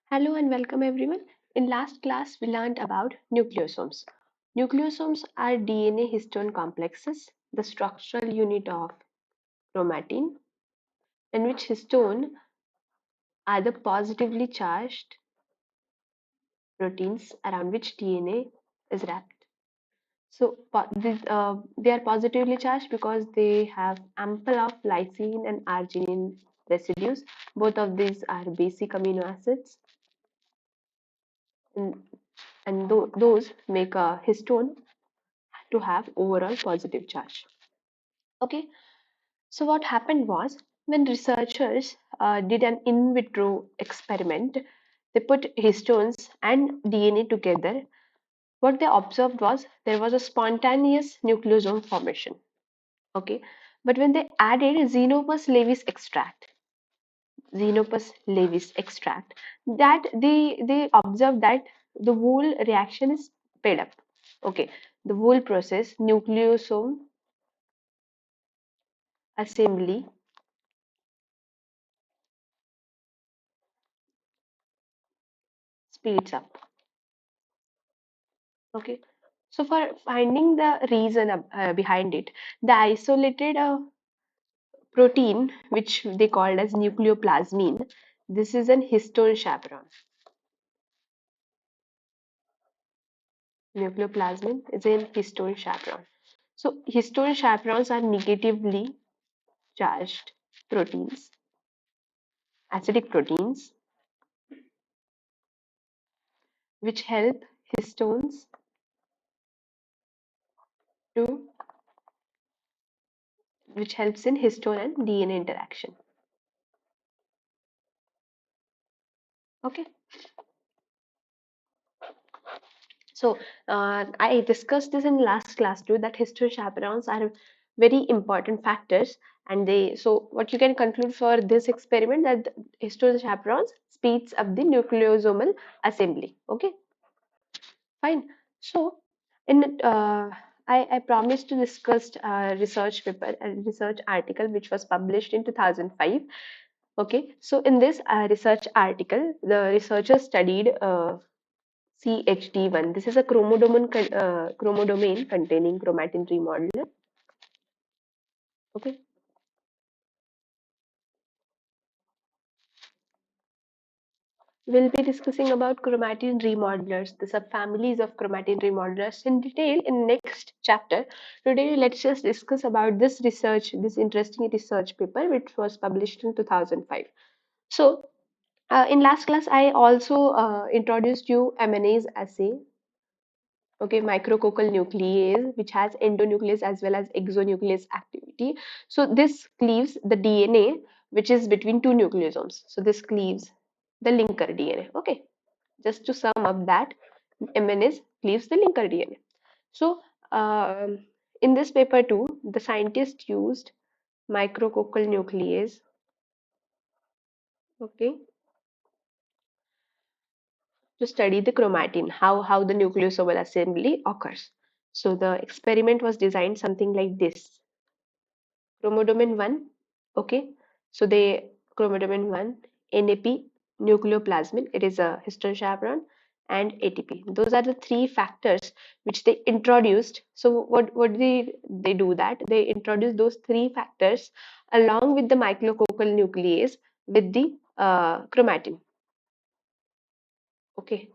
Hello and welcome everyone. In last class, we learned about nucleosomes. Nucleosomes are DNA histone complexes, the structural unit of chromatin, in which histone are the positively charged proteins around which DNA is wrapped. So they are positively charged because they have ample of lysine and arginine residues. Both of these are basic amino acids, and, and those make a histone to have overall positive charge. Okay, so what happened was when researchers did an in vitro experiment, they put histones and DNA together. What they observed was there was a spontaneous nucleosome formation. Okay, but when they added Xenopus levis extract, that they observed that the whole reaction is sped up. Okay, the whole process, nucleosome assembly, speeds up. Okay, so for finding the reason behind it, the isolated protein, which they called as nucleoplasmin, this is an histone chaperone. Nucleoplasmin is a histone chaperone. So histone chaperones are negatively charged proteins, acidic proteins, which help histones to which helps in histone and DNA interaction. Okay. So I discussed this in last class too that histone chaperones are very important factors, and they so what you can conclude for this experiment that histone chaperones speeds up the nucleosomal assembly. Okay, fine. So in I promised to discuss a research paper, a research article which was published in 2005. Okay, so in this research article, the researchers studied CHD1. This is a chromodomain containing chromatin remodeler. Okay, we'll be discussing about chromatin remodelers, the subfamilies of chromatin remodelers in detail in next chapter. Today, let's just discuss about this research, this interesting research paper which was published in 2005. So, in last class, I also introduced you MNA's assay. Okay, micrococcal nuclease, which has endonuclease as well as exonuclease activity. So this cleaves the DNA, which is between two nucleosomes. So this cleaves the linker DNA. Okay, just to sum up that, MNase cleaves the linker DNA. So in this paper too, the scientists used micrococcal nuclease. Okay, to study the chromatin, how the nucleosomal assembly occurs. So the experiment was designed something like this. Chromodomain 1, okay. So they chromodomain 1, NAP, nucleoplasmin, it is a histone chaperone, and ATP. Those are the three factors which they introduced. So what they do that they introduce those three factors along with the micrococcal nuclease with the chromatin. Okay.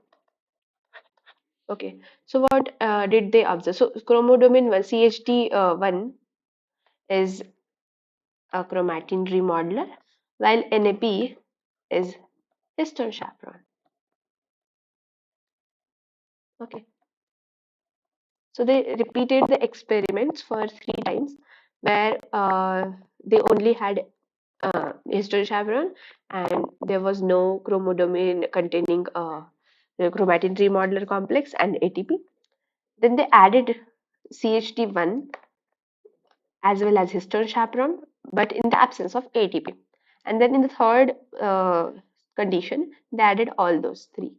Okay, so what did they observe? So chromodomain 1, CHD1 is a chromatin remodeler, while NAP is histone chaperone. Okay, so they repeated the experiments for 3 times, where they only had histone chaperone, and there was no chromodomain containing the chromatin remodeler complex and ATP. Then they added CHD1 as well as histone chaperone, but in the absence of ATP. And then in the third condition, they added all those three.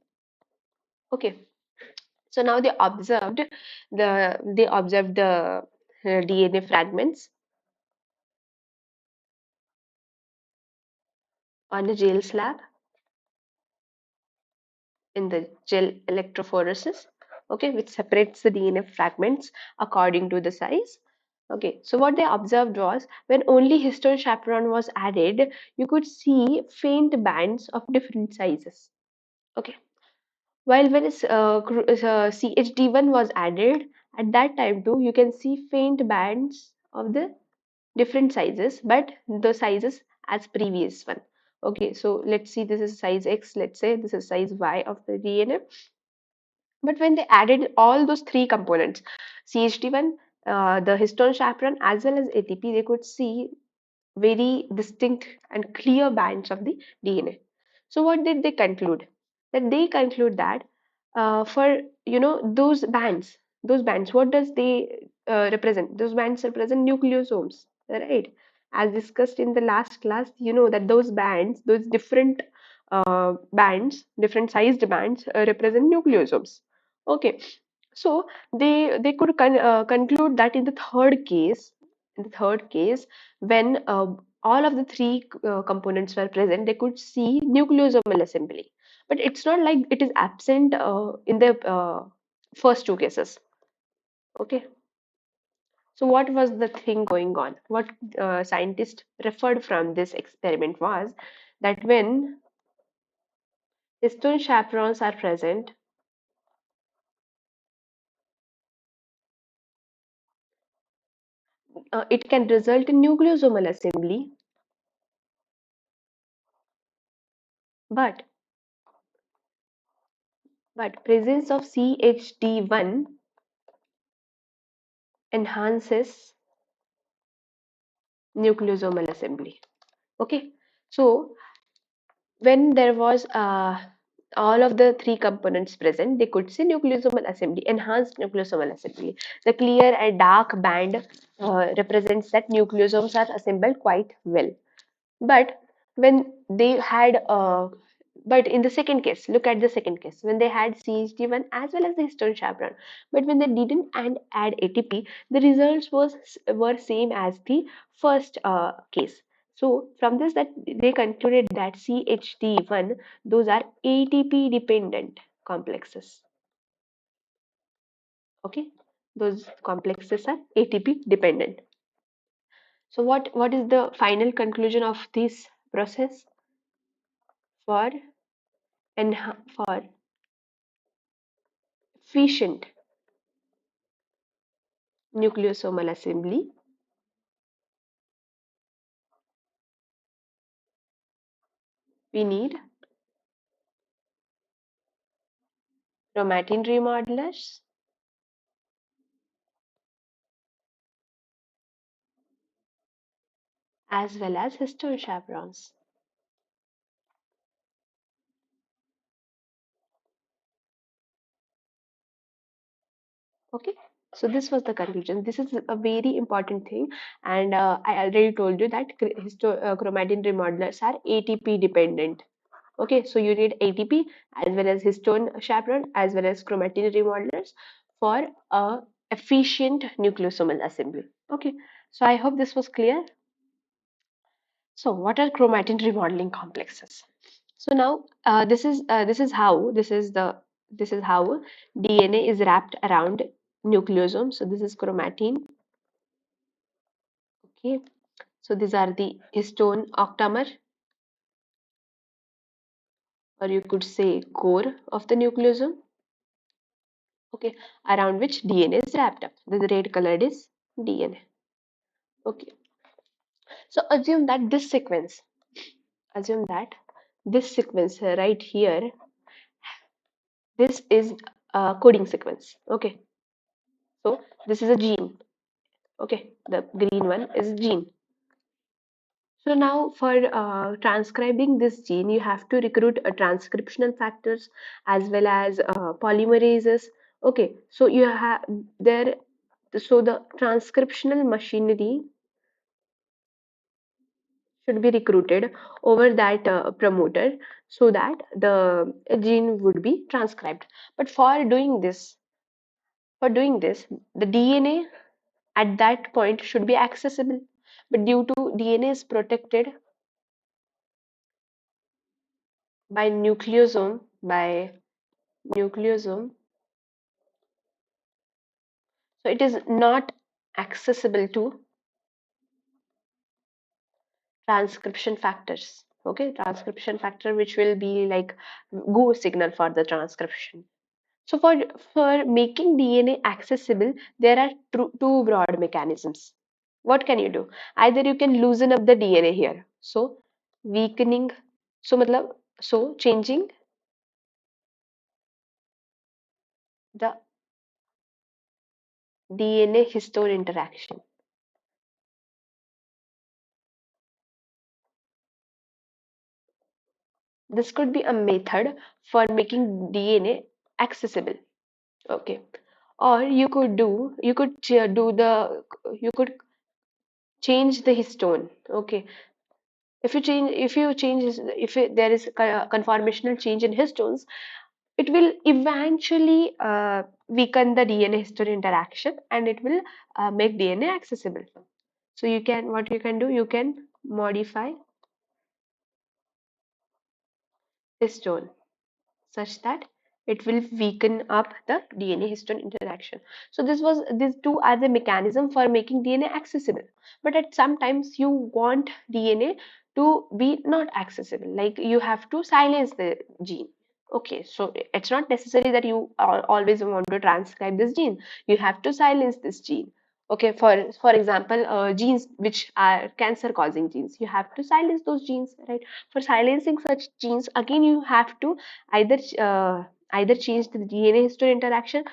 Okay. So now they observed the DNA fragments on a gel slab. in the gel electrophoresis, okay, which separates the DNA fragments according to the size. Okay, so what they observed was when only histone chaperone was added, you could see faint bands of different sizes. Okay, while when CHD1 was added, at that time too, you can see faint bands of the different sizes, but the sizes as previous one. Okay, so let's see, this is size X, let's say this is size Y of the DNA. But when they added all those three components, CHD1, the histone chaperone, as well as ATP, they could see very distinct and clear bands of the DNA. So what did they conclude? That they conclude that for those bands, what does they represent? Those bands represent nucleosomes, right? As discussed in the last class, you know that those bands, those different bands, different sized bands, represent nucleosomes. Okay, so they could conclude that in the third case, when all of the three components were present, they could see nucleosomal assembly. But it's not like it is absent in the first two cases. Okay. So what was the thing going on? What scientists referred from this experiment was that when histone chaperones are present, it can result in nucleosomal assembly, but presence of CHD1 enhances nucleosomal assembly. Okay, so when there was all of the three components present, they could see nucleosomal assembly, enhanced nucleosomal assembly. The clear and dark band represents that nucleosomes are assembled quite well. But when they had but in the second case, look at the second case, when they had CHD1 as well as the histone chaperone, but when they didn't and add ATP, the results were same as the first case. So from this, that they concluded that CHD1, those are ATP dependent complexes. Okay, those complexes are ATP dependent. So what is the final conclusion of this process? For for efficient nucleosomal assembly, we need chromatin remodelers as well as histone chaperones. Okay, so this was the conclusion. This is a very important thing, and I already told you that chromatin remodelers are ATP dependent. Okay, so you need ATP as well as histone chaperone as well as chromatin remodelers for a efficient nucleosomal assembly. Okay, so I hope this was clear. So what are chromatin remodeling complexes? So now this is how DNA is wrapped around nucleosome. So this is chromatin. Okay. So these are the histone octamer, or you could say core of the nucleosome. Okay, around which DNA is wrapped up. The red colored is DNA. Okay. So assume that this sequence right here, this is a coding sequence. Okay. So this is a gene. Okay, the green one is gene. So now for transcribing this gene, you have to recruit transcriptional factors as well as polymerases. Okay, so you have there. So the transcriptional machinery should be recruited over that promoter so that the gene would be transcribed. But for doing this, the DNA at that point should be accessible. But due to DNA is protected by nucleosome by nucleosome, so it is not accessible to transcription factors. Okay, transcription factor which will be like go signal for the transcription. So for making DNA accessible, there are two broad mechanisms. What can you do? Either you can loosen up the DNA here. So weakening, so matlab, so changing the DNA histone interaction. This could be a method for making DNA accessible. Okay. Or you could do the, you could change the histone. Okay. If you change, there is a conformational change in histones, it will eventually weaken the DNA histone interaction and it will make DNA accessible. So you can, what you can do, you can modify histone such that it will weaken up the DNA histone interaction. So these two are the mechanism for making DNA accessible. But at sometimes you want DNA to be not accessible, like you have to silence the gene. Okay, so it's not necessary that you always want to transcribe this gene. You have to silence this gene. Okay, for example, genes which are cancer causing genes, you have to silence those genes, right? For silencing such genes, again you have to either either change the DNA histone interaction.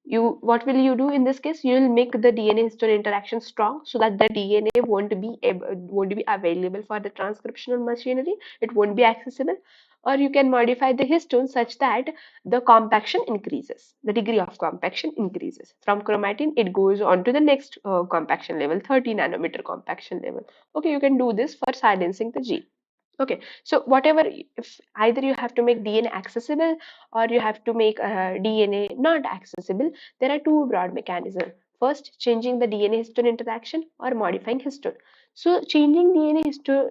You, what will you do in this case? You will make the DNA histone interaction strong so that the DNA won't be available for the transcriptional machinery. It won't be accessible. Or you can modify the histone such that the compaction increases. The degree of compaction increases. From chromatin, it goes on to the next compaction level, 30 nanometer compaction level. Okay, you can do this for silencing the gene. Okay, so whatever, if either you have to make DNA accessible or you have to make DNA not accessible, there are two broad mechanisms. First, changing the DNA histone interaction or modifying histone. So, changing DNA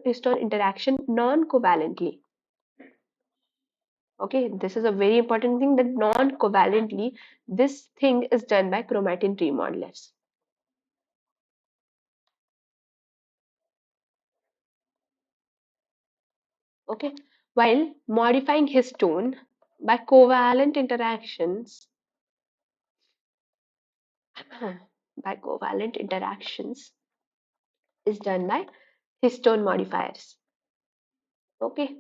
histone interaction non-covalently. Okay, this is a very important thing, that non-covalently, this thing is done by chromatin remodelers. Okay, while modifying histone by covalent interactions, by covalent interactions is done by histone modifiers. Okay,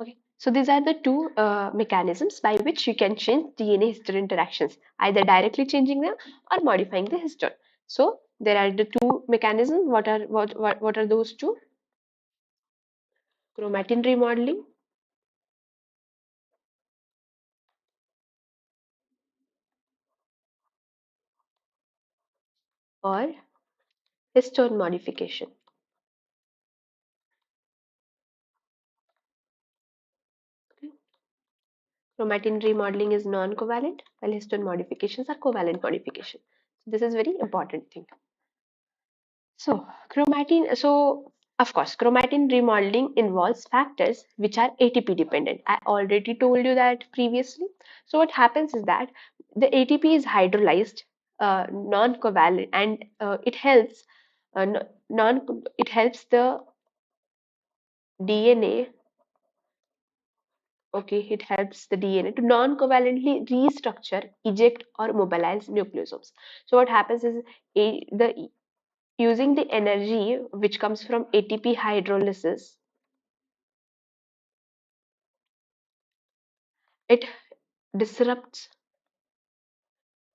okay. So these are the two mechanisms by which you can change DNA histone interactions, either directly changing them or modifying the histone. So there are the two mechanisms. What are those two? Chromatin remodeling or histone modification. Okay. Chromatin remodeling is non-covalent, while histone modifications are covalent modification. So this is very important thing. So of course, chromatin remodeling involves factors which are ATP dependent. I already told you that previously. So what happens is that the ATP is hydrolyzed, non-covalent, and it helps non it helps the DNA. Okay, it helps the DNA to non-covalently restructure, eject, or mobilize nucleosomes. So what happens is the using the energy which comes from ATP hydrolysis, it disrupts,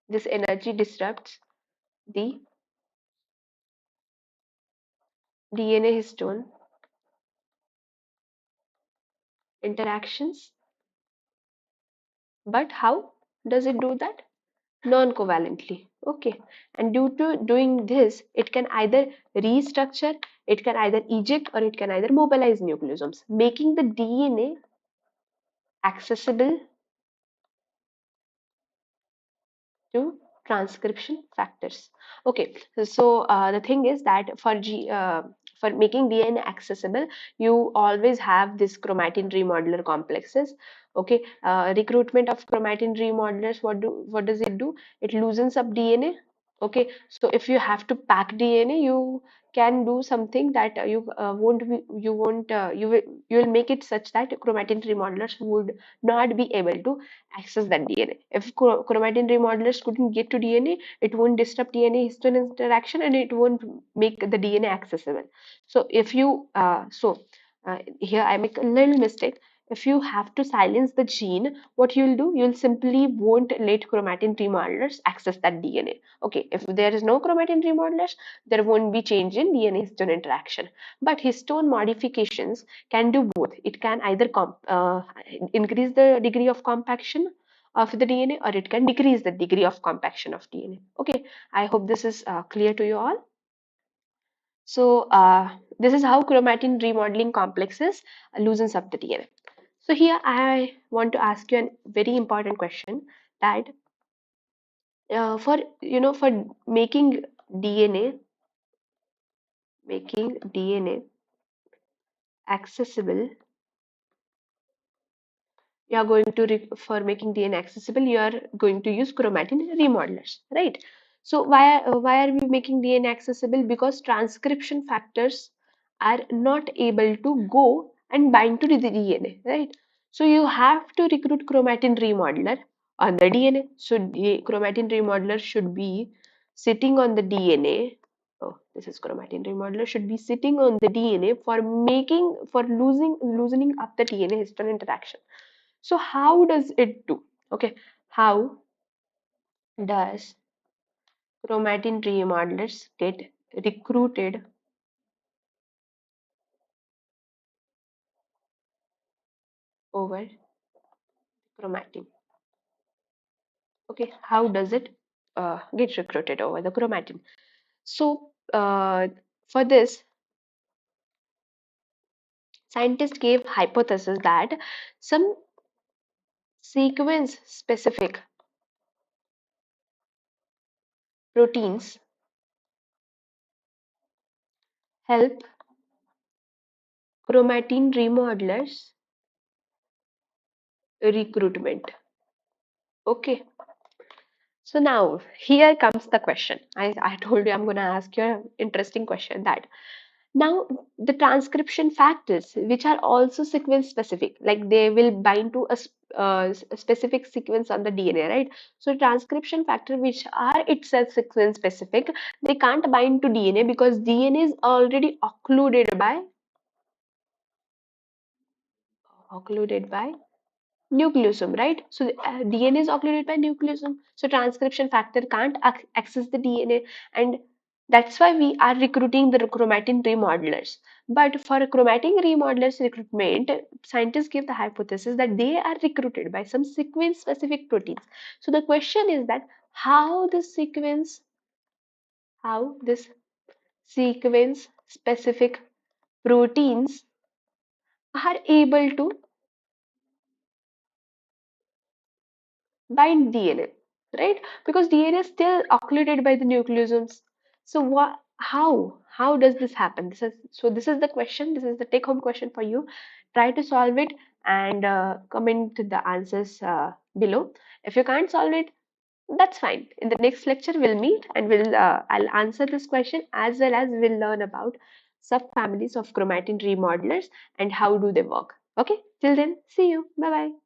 this energy disrupts the DNA histone interactions. But how does it do that? Non-covalently. Okay, and due to doing this, it can either restructure, it can either eject, or it can either mobilize nucleosomes, making the DNA accessible to transcription factors. Okay, so the thing is that For making DNA accessible, you always have this chromatin remodeler complexes. Okay, recruitment of chromatin remodelers. What does it do? It loosens up DNA. Okay, so if you have to pack DNA, you can do something that you will make it such that chromatin remodelers would not be able to access that DNA. If chromatin remodelers couldn't get to DNA, it won't disrupt DNA histone interaction and it won't make the DNA accessible. So if you here I make a little mistake. If you have to silence the gene, what you'll do, you'll simply won't let chromatin remodelers access that DNA. Okay, if there is no chromatin remodelers, there won't be change in DNA histone interaction. But histone modifications can do both. It can either increase the degree of compaction of the DNA, or it can decrease the degree of compaction of DNA. Okay, I hope this is clear to you all. So this is how chromatin remodeling complexes loosens up the DNA. So here I want to ask you a very important question, that for for DNA making DNA accessible, you are going to for making DNA accessible, you are going to use chromatin remodelers, right? So why are we making DNA accessible? Because transcription factors are not able to go and bind to the DNA, right? So you have to recruit chromatin remodeler on the DNA. So chromatin remodeler should be sitting on the DNA. Oh, this is chromatin remodeler should be sitting on the DNA for loosening up the DNA histone interaction. So how does it do? Okay, how does chromatin remodelers get recruited over chromatin? Okay, how does it get recruited over the chromatin? So for this, scientists gave hypothesis that some sequence specific proteins help chromatin remodelers recruitment. Okay, so now here comes the question. I told you I'm going to ask you an interesting question, that now the transcription factors which are also sequence specific, like they will bind to a specific sequence on the DNA, right? So transcription factor which are itself sequence specific, they can't bind to DNA because DNA is already occluded by nucleosome, right? So DNA is occluded by nucleosome. So transcription factor can't access the DNA, and that's why we are recruiting the chromatin remodelers. But for chromatin remodelers recruitment, scientists give the hypothesis that they are recruited by some sequence-specific proteins. So the question is that how this sequence-specific proteins are able to bind DNA, right? Because DNA is still occluded by the nucleosomes. So what? How does this happen? This is the question. This is the take-home question for you. Try to solve it and comment the answers below. If you can't solve it, that's fine. In the next lecture, we'll meet and I'll answer this question, as well as we'll learn about subfamilies of chromatin remodelers and how do they work. Okay. Till then, see you. Bye bye.